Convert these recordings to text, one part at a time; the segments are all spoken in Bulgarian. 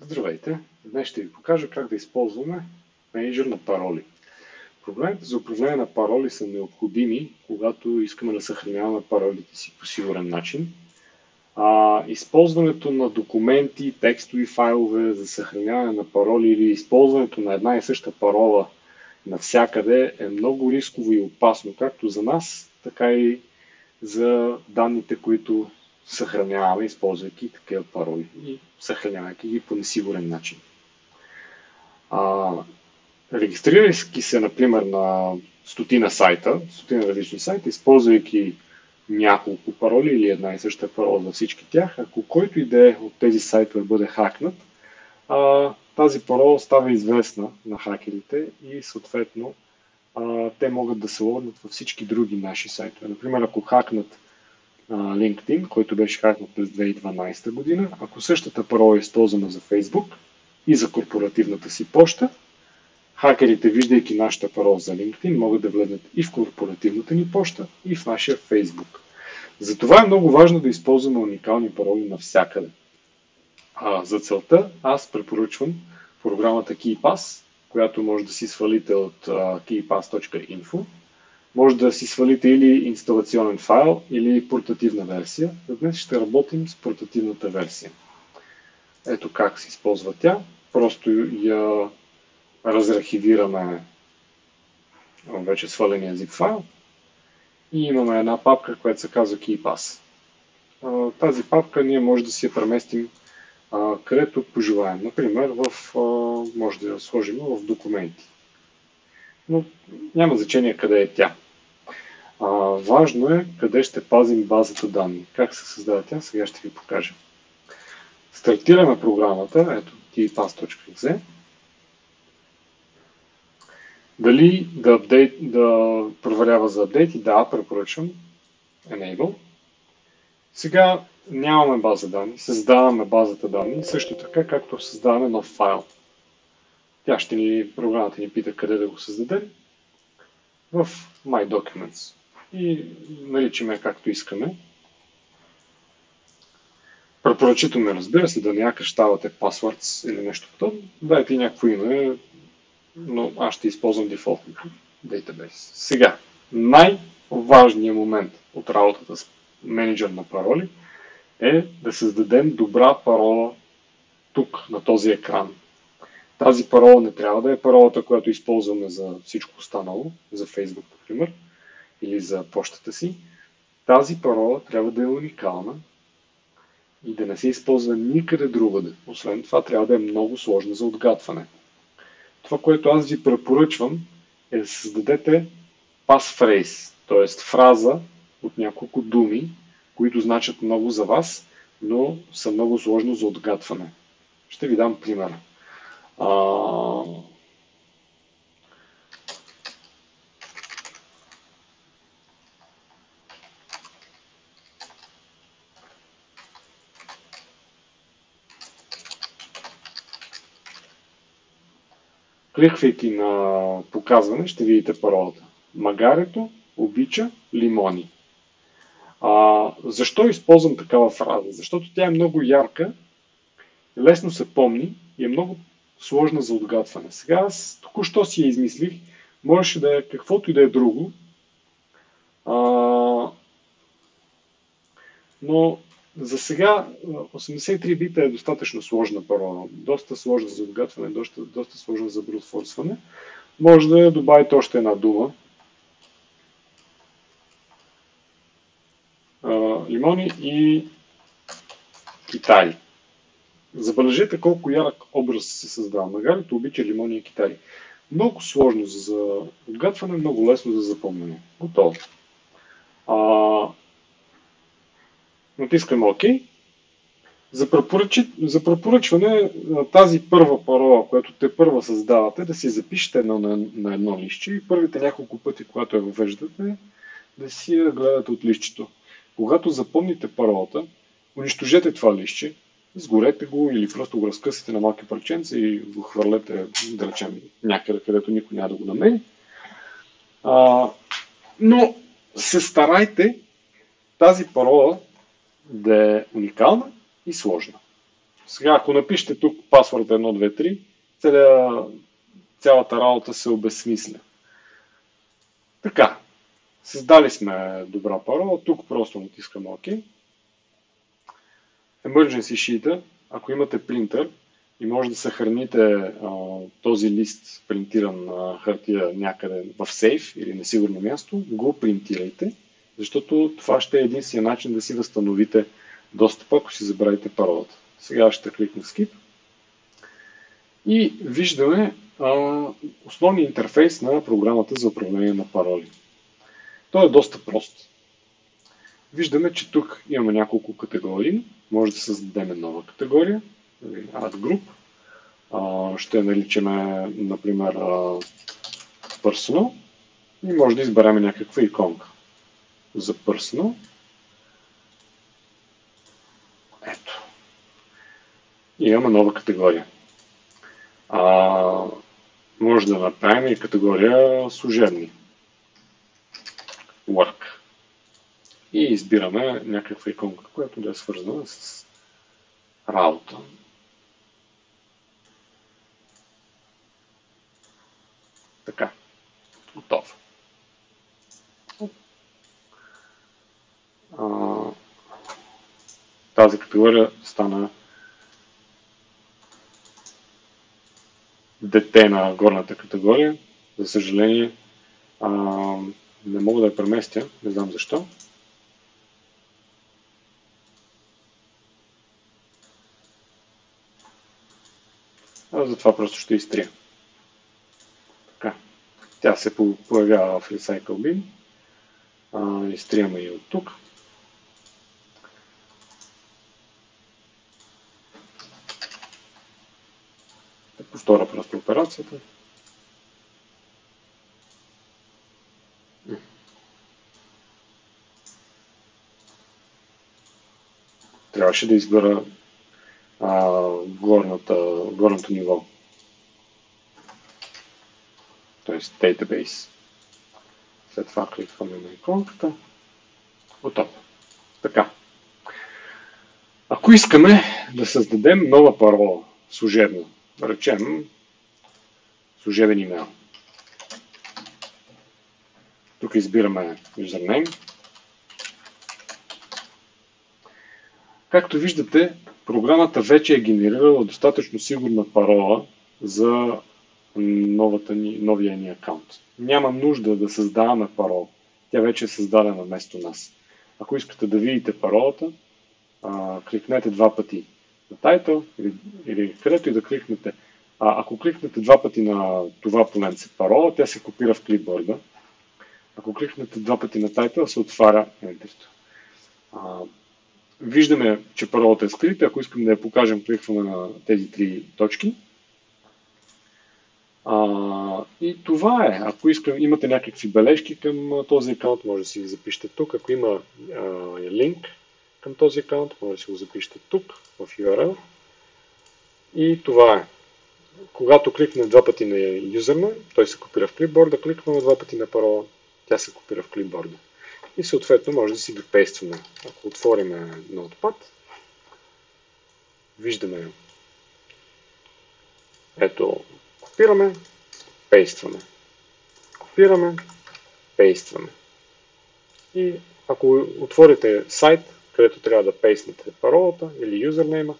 Здравейте! Днес ще ви покажа как да използваме менеджер на пароли. Проблемите за управление на пароли са необходими, когато искаме да съхраняваме паролите си по сигурен начин. Използването на документи, текстови файлове за съхраняване на пароли или използването на една и съща парола навсякъде е много рисково и опасно, както за нас, така и за данните, които съхраняваме, използвайки такива пароли и съхранявайки ги по несигурен начин. Регистрирайки се, например, на стотина различни сайта, използвайки няколко пароли или една и съща парола за всички тях, ако който и да е от тези сайтове бъде хакнат, тази парола става известна на хакерите и съответно те могат да се логнат във всички други наши сайтове. Например, ако хакнат LinkedIn, който беше хакнат през 2012 година, ако същата парола е използвана за Facebook и за корпоративната си поща, хакерите, виждайки нашата парола за LinkedIn, могат да влезнат и в корпоративната ни поща, и в нашия Facebook. Затова е много важно да използваме уникални пароли навсякъде. За целта аз препоръчвам програмата KeePass, която може да си свалите от keypass.info. Може да си свалите или инсталационен файл, или портативна версия. Днес ще работим с портативната версия. Ето как се използва тя. Просто я разархивираме вече сваления zip файл и имаме една папка, която се казва KeePass. Тази папка ние може да си я преместим където пожелаем. Например, може да я сложим в документи. Но няма значение къде е тя. Важно е къде ще пазим базата данни. Как се създава тя, сега ще ви покажа. Стартираме програмата, ето keypass.exe. Дали да проверява за апдейти? Да, препоръчвам. Enable. Сега нямаме база данни, създаваме базата данни, също така както създаваме нов файл. Програмата ни пита къде да го създадем. В My Documents. И наричаме както искаме. Препоръчително, разбира се, да не кръщавате passwords или нещо подобно. Дайте някакво име, но аз ще използвам дефолтното database. Сега, най-важният момент от работата с менеджер на пароли е да създадем добра парола тук, на този екран. Тази парола не трябва да е паролата, която използваме за всичко останало, за Facebook, например, или за почтата си. Тази парола трябва да е уникална и да не се използва никъде другаде. Освен това, трябва да е много сложна за отгадване. Това, което аз ви препоръчвам, е да създадете passphrase, т.е. фраза от няколко думи, които значат много за вас, но са много сложно за отгадване. Ще ви дам пример. Кликвайки на показване, ще видите паролата. Магарето обича лимони. Защо използвам такава фраза? Защото тя е много ярка, лесно се помни и е много сложна за отгадване. Сега аз току-що си я измислих, можеше да е каквото и да е друго, но за сега 83 бита е достатъчно сложна парола, доста сложна за отгадване, доста сложна за брутфорсване. Може да добавите още една дума. Лимони и Китай. Забележете колко ярък образ се създава. Магарето обича лимони и китари. Много сложно за отгадване, много лесно за запомняне. Готово. Натискаме ОК. За препоръчване тази първа парола, която те първа създавате, да си запишете на едно листче и първите няколко пъти, когато я въвеждате, да си я гледате от листчето. Когато запомните паролата, унищожете това листче, сгорете го или просто го разкъсате на малки парченца и го хвърлете, да речем, някъде, където никой няма да го намери. Но се старайте тази парола да е уникална и сложна. Сега, ако напишете тук пасворд 123, цялата работа се обезсмисля. Така, създали сме добра парола, тук просто натискаме OK. Emergency Sheet, ако имате принтер и може да съхраните този лист принтиран на хартия някъде в сейф или несигурно място, го принтирайте, защото това ще е единствения начин да си възстановите достъпа, ако си забравите паролата. Сега ще кликна Skip и виждаме основния интерфейс на програмата за управление на пароли. Той е доста прост. Виждаме, че тук имаме няколко категории. Може да създадем нова категория, Add Group. Ще наричаме, например, Personal и може да изберем някаква иконка за Personal. Ето. И имаме нова категория. Може да направим и категория служебни. Work. И избираме някаква иконка, която да е свързана с работа. Така. Готово. Тази категория стана дете на горната категория. За съжаление, не мога да я преместя, не знам защо. Затова просто ще изтрия. Така. Тя се появява в Recycle Bin. Изтрияме и от тук. Да повторя просто операцията. Трябваше да избера горното ниво. Т.е. Database. След това кликваме на иконката. Готово. Така. Ако искаме да създадем нова парола, служебна, да речем служебен имейл. Тук избираме username. Както виждате, програмата вече е генерирала достатъчно сигурна парола за новия ни акаунт. Няма нужда да създаваме парола. Тя вече е създадена вместо нас. Ако искате да видите паролата, кликнете два пъти на title или където и да кликнете. Ако кликнете два пъти на това поленце парола, тя се копира в клипборда. Ако кликнете два пъти на title, се отваря Enter. Виждаме, че паролата е скрита. Ако искам да я покажем, кликваме на тези три точки. И това е. Ако имате някакви бележки към този акаунт, може да си ги запишете тук. Ако има линк към този акаунт, може да си го запишете тук, в URL. И това е. Когато кликнем два пъти на username, той се копира в клипборда, кликваме два пъти на парола, тя се копира в клипборда. И съответно може да си ги пействаме. Ако отворим Notepad, виждаме, ето, копираме, пействаме. Копираме, пействаме. И ако отворите сайт, където трябва да пейснете паролата или юзернейма,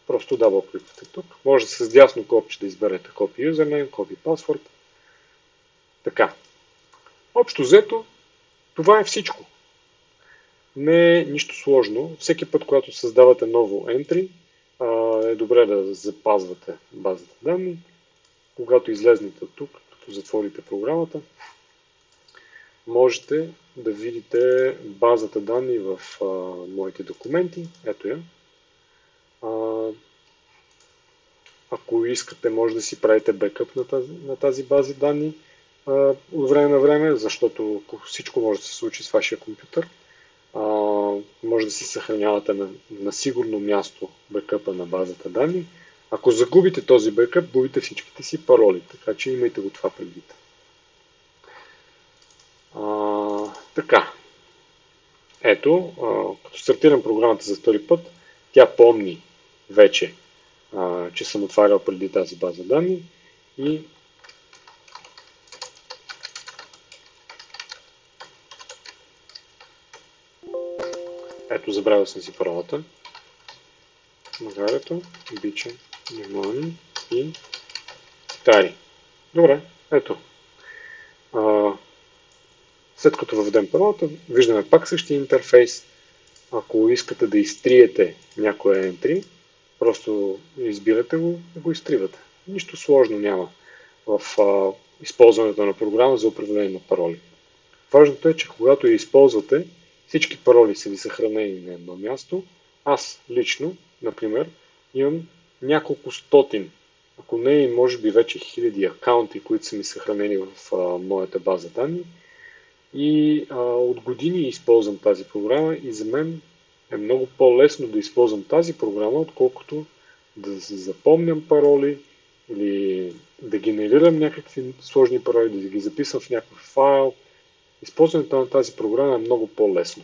просто дабл кликвате тук. Може с дясно копче да изберете copy username, copy password. Така. Общо взето, това е всичко. Не е нищо сложно. Всеки път, когато създавате ново entry, е добре да запазвате базата данни. Когато излезнете от тук, като затворите програмата, можете да видите базата данни в моите документи. Ето я. Ако искате, може да си правите бекъп на тази база данни от време на време, защото всичко може да се случи с вашия компютър. Може да си съхранявате на сигурно място бекъпа на базата данни. Ако загубите този бекъп, губите всичките си пароли, така че имайте го това предвид. Така. Ето, като стартирам програмата за втори път, тя помни вече, че съм отварял преди тази база данни и ето, забравил съм си паролата. Магарето, обичам, внимание и тари. Добре, ето. След като въведем паролата, виждаме пак същия интерфейс. Ако искате да изтриете някоя entry, просто избирате го и го изтривате. Нищо сложно няма в използването на програма за управление на пароли. Важното е, че когато я използвате, всички пароли са ви съхранени на едно място. Аз лично, например, имам няколко стотин, ако не и може би вече хиляди акаунти, които са ми съхранени в моята база данни. И от години използвам тази програма и за мен е много по-лесно да използвам тази програма, отколкото да запомням пароли или да генерирам някакви сложни пароли, да ги записвам в някакъв файл. Използването на тази програма е много по-лесно.